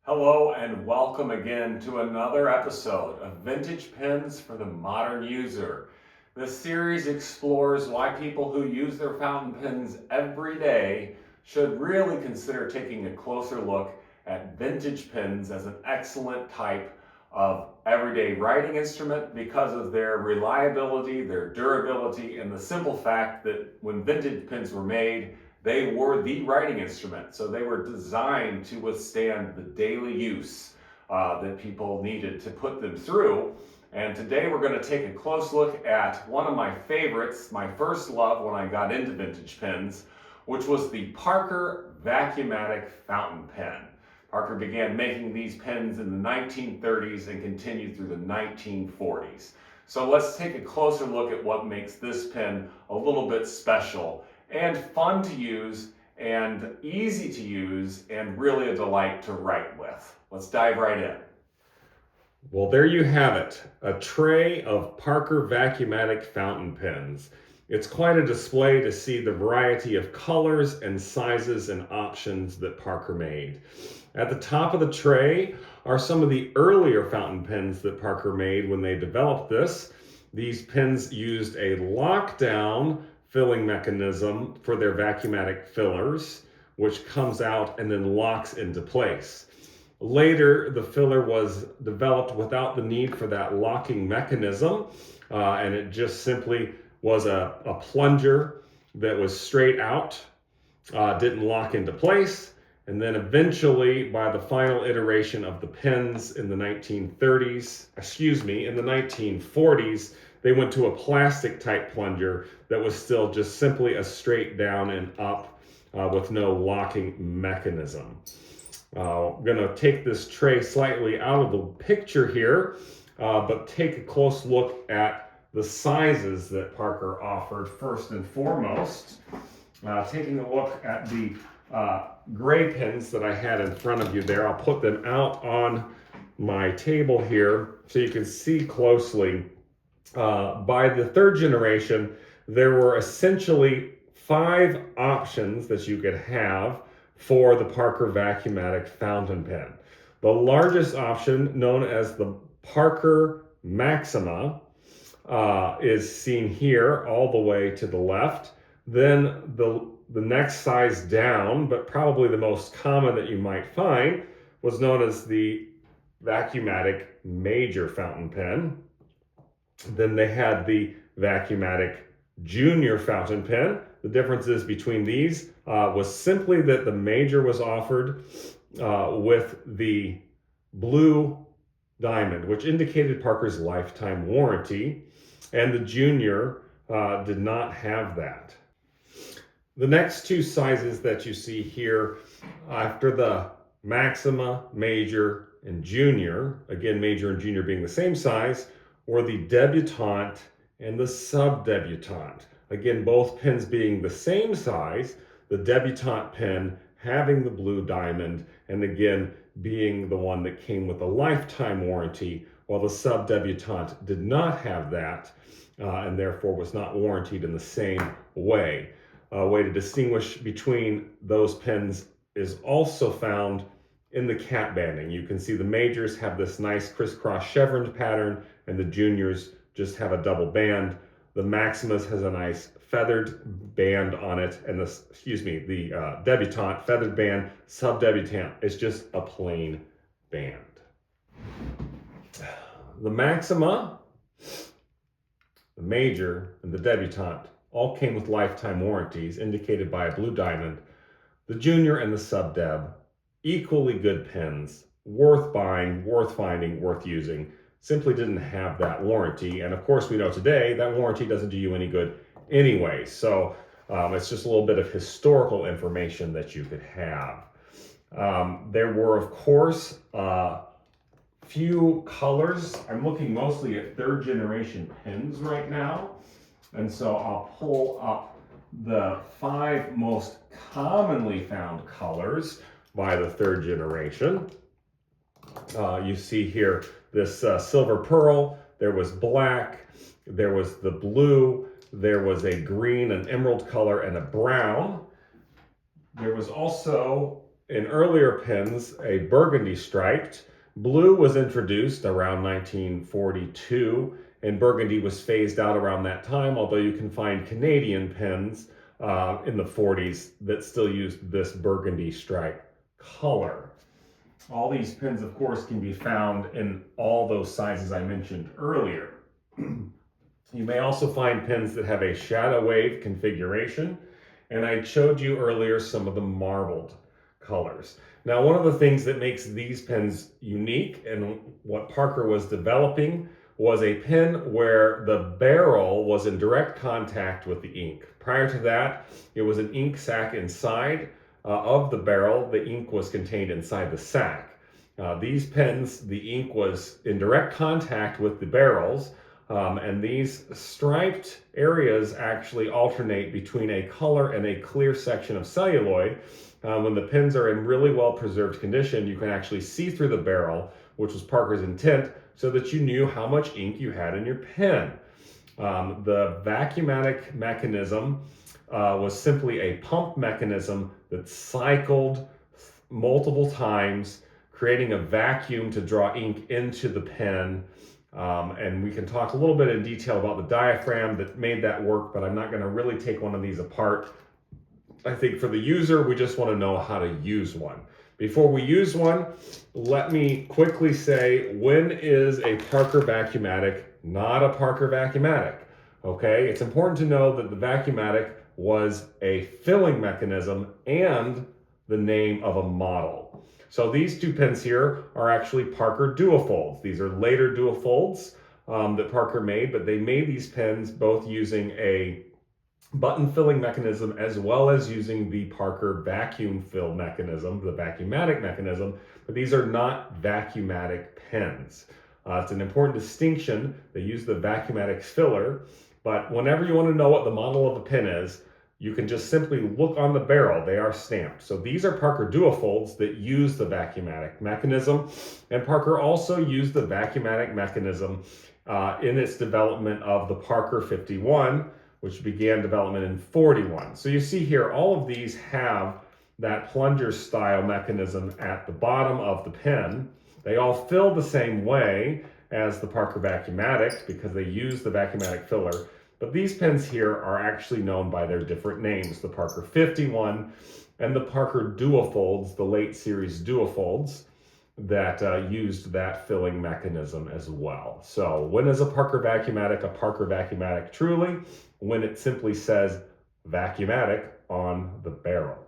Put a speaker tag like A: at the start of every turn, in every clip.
A: Hello and welcome again to another episode of Vintage Pens for the Modern User. This series explores why people who use their fountain pens every day should really consider taking a closer look at vintage pens as an excellent type of everyday writing instrument because of their reliability, their durability, and the simple fact that when vintage pens were made, they were the writing instrument. So they were designed to withstand the daily use that people needed to put them through. And today we're going to take a close look at one of my favorites, my first love when I got into vintage pens, which was the Parker Vacumatic fountain pen. Parker began making these pens in the 1930s and continued through the 1940s. So let's take a closer look at what makes this pen a little bit special and fun to use and easy to use and really a delight to write with. Let's dive right in.
B: Well, there you have it, a tray of Parker Vacumatic fountain pens. It's quite a display to see the variety of colors and sizes and options that Parker made. At the top of the tray are some of the earlier fountain pens that Parker made when they developed this. These pens used a lockdown filling mechanism for their vacuumatic fillers, which comes out and then locks into place. Later, the filler was developed without the need for that locking mechanism, and it just simply was a plunger that was straight out, didn't lock into place, and then eventually, by the final iteration of the pens in the 1940s, they went to a plastic type plunger that was still just simply a straight down and up with no locking mechanism. I'm going to take this tray slightly out of the picture here, but take a close look at the sizes that Parker offered first and foremost. Taking a look at the gray pens that I had in front of you there, I'll put them out on my table here so you can see closely. By the third generation, there were essentially 5 options that you could have for the Parker Vacumatic fountain pen. The largest option, known as the Parker Maxima, is seen here all the way to the left. Then the next size down, but probably the most common that you might find, was known as the Vacumatic Major fountain pen. Then they had the Vacumatic Junior fountain pen. The differences between these was simply that the Major was offered with the blue diamond, which indicated Parker's lifetime warranty, and the Junior did not have that. The next 2 sizes that you see here after the Maxima, Major, and Junior, again, Major and Junior being the same size, or the Debutante and the Sub-Debutante. Again, both pens being the same size, the Debutante pen having the blue diamond, and again, being the one that came with a lifetime warranty, while the Sub-Debutante did not have that, and therefore was not warranted in the same way. A way to distinguish between those pens is also found in the cap banding. You can see the Majors have this nice crisscross chevron pattern, and the Juniors just have a double band. The Maximas has a nice feathered band on it, and the Debutante feathered band. Sub-Debutante is just a plain band. The Maxima, the Major, and the Debutante all came with lifetime warranties indicated by a blue diamond. The Junior and the Sub-Deb, equally good pens, worth buying, worth finding, worth using, simply didn't have that warranty. And of course, we know today that warranty doesn't do you any good anyway. So it's just a little bit of historical information that you could have. There were, of course, few colors. I'm looking mostly at 3rd generation pens right now. And so I'll pull up the 5 most commonly found colors by the 3rd generation. You see here this silver pearl, there was black, there was the blue, there was a green, an emerald color, and a brown. There was also in earlier pens a burgundy striped. Blue was introduced around 1942, and burgundy was phased out around that time, although you can find Canadian pens in the 40s that still used this burgundy stripe color. All these pens, of course, can be found in all those sizes I mentioned earlier. You may also find pens that have a shadow wave configuration, and I showed you earlier some of the marbled colors. Now, one of the things that makes these pens unique and what Parker was developing was a pen where the barrel was in direct contact with the ink. Prior to that, it was an ink sac inside of the barrel. The ink was contained inside the sac. These pens, the ink was in direct contact with the barrels, and these striped areas actually alternate between a color and a clear section of celluloid. When the pens are in really well preserved condition, you can actually see through the barrel, which was Parker's intent, so that you knew how much ink you had in your pen. The vacuumatic mechanism was simply a pump mechanism that cycled multiple times, creating a vacuum to draw ink into the pen. And we can talk a little bit in detail about the diaphragm that made that work, but I'm not going to really take one of these apart. I think for the user, we just want to know how to use one. Before we use one, let me quickly say, when is a Parker Vacumatic not a Parker Vacumatic? Okay, it's important to know that the Vacumatic was a filling mechanism and the name of a model. So these two pens here are actually Parker duofolds. These are later duofolds that Parker made, but they made these pens both using a button filling mechanism as well as using the Parker vacuum fill mechanism, the vacuumatic mechanism, but these are not vacuumatic pens. It's an important distinction. They use the vacuumatic filler, but whenever you want to know what the model of a pen is, you can just simply look on the barrel. They are stamped. So these are Parker duofolds that use the vacuumatic mechanism, and Parker also used the vacuumatic mechanism in its development of the Parker 51, which began development in 41. So you see here, all of these have that plunger style mechanism at the bottom of the pen. They all fill the same way as the Parker Vacuumatic because they use the vacuumatic filler. But these pens here are actually known by their different names, the Parker 51 and the Parker duofolds, the late series duofolds that used that filling mechanism as well. So when is a Parker Vacuumatic truly? When it simply says Vacuumatic on the barrel.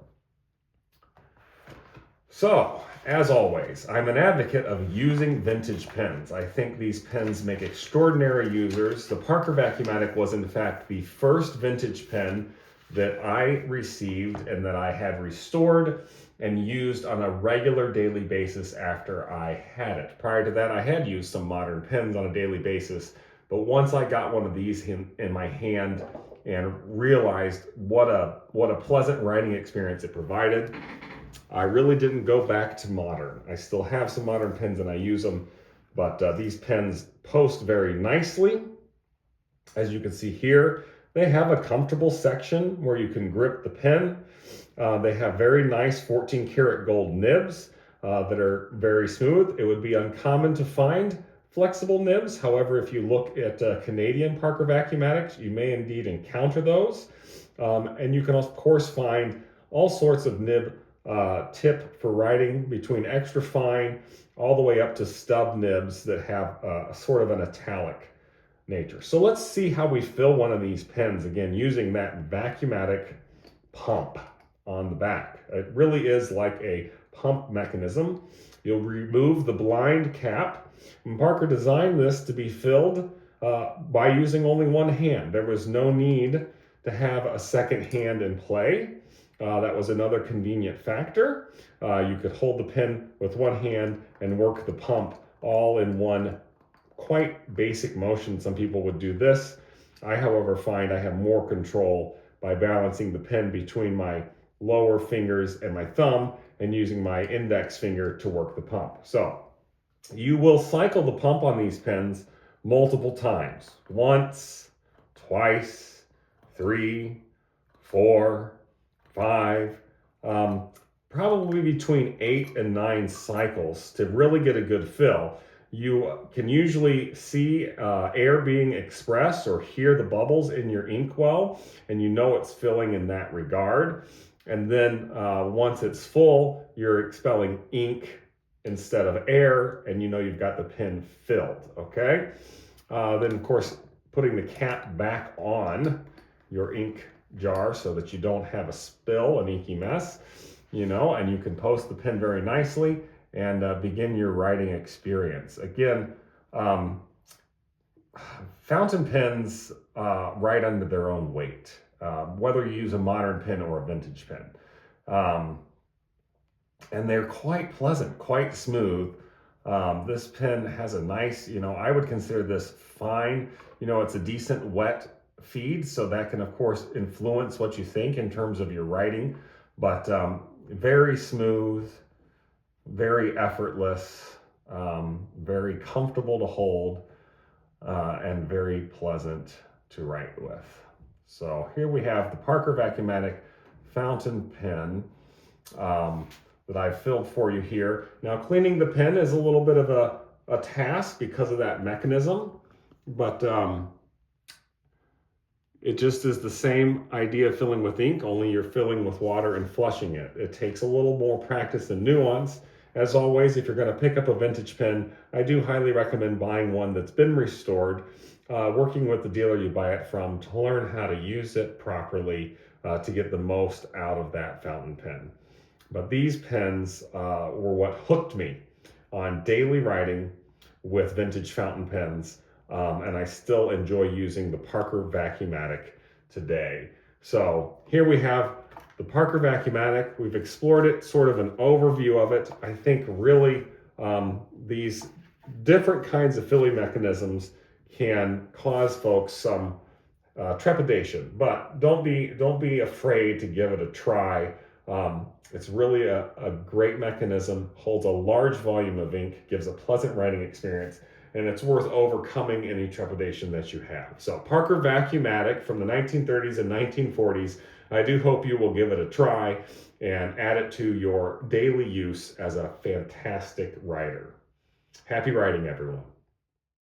B: So, as always, I'm an advocate of using vintage pens. I think these pens make extraordinary users. The Parker Vacuumatic was in fact the first vintage pen that I received and that I had restored and used on a regular daily basis after I had it. Prior to that, I had used some modern pens on a daily basis, but once I got one of these in my hand and realized what a pleasant writing experience it provided, I really didn't go back to modern. I still have some modern pens and I use them, but these pens post very nicely. As you can see here, they have a comfortable section where you can grip the pen. They have very nice 14 karat gold nibs that are very smooth. It would be uncommon to find flexible nibs. However, if you look at Canadian Parker Vacumatics, you may indeed encounter those. And you can of course find all sorts of nib tip for writing between extra fine all the way up to stub nibs that have sort of an italic nature. So let's see how we fill one of these pens, again, using that vacuumatic pump on the back. It really is like a pump mechanism. You'll remove the blind cap. And Parker designed this to be filled by using only one hand. There was no need to have a second hand in play. That was another convenient factor. You could hold the pen with one hand and work the pump all in one quite basic motion. Some people would do this. I, however, find I have more control by balancing the pen between my lower fingers and my thumb and using my index finger to work the pump. So you will cycle the pump on these pens multiple times. Once, twice, 3, 4, 5. probably between 8 and 9 cycles to really get a good fill. You can usually see air being expressed or hear the bubbles in your inkwell, and you know it's filling in that regard. And then once it's full, you're expelling ink instead of air, and you know you've got the pen filled, okay? Then, of course, putting the cap back on your ink jar so that you don't have a spill, an inky mess, and you can post the pen very nicely and begin your writing experience. Again, fountain pens write under their own weight, whether you use a modern pen or a vintage pen. And they're quite pleasant, quite smooth. This pen has a nice, I would consider this fine. It's a decent wet feed, so that can, of course, influence what you think in terms of your writing, but very smooth, very effortless, very comfortable to hold, and very pleasant to write with. So here we have the Parker Vacumatic fountain pen that I've filled for you here. Now, cleaning the pen is a little bit of a task because of that mechanism, but it just is the same idea of filling with ink, only you're filling with water and flushing it. It takes a little more practice and nuance. As always, if you're going to pick up a vintage pen, I do highly recommend buying one that's been restored, working with the dealer you buy it from to learn how to use it properly to get the most out of that fountain pen. But these pens were what hooked me on daily writing with vintage fountain pens. And I still enjoy using the Parker Vacumatic today. So here we have the Parker Vacumatic. We've explored it, sort of an overview of it. I think really these different kinds of filling mechanisms can cause folks some trepidation, but don't be afraid to give it a try. It's really a great mechanism, holds a large volume of ink, gives a pleasant writing experience, and it's worth overcoming any trepidation that you have. So Parker Vacumatic from the 1930s and 1940s. I do hope you will give it a try and add it to your daily use as a fantastic writer. Happy writing, everyone.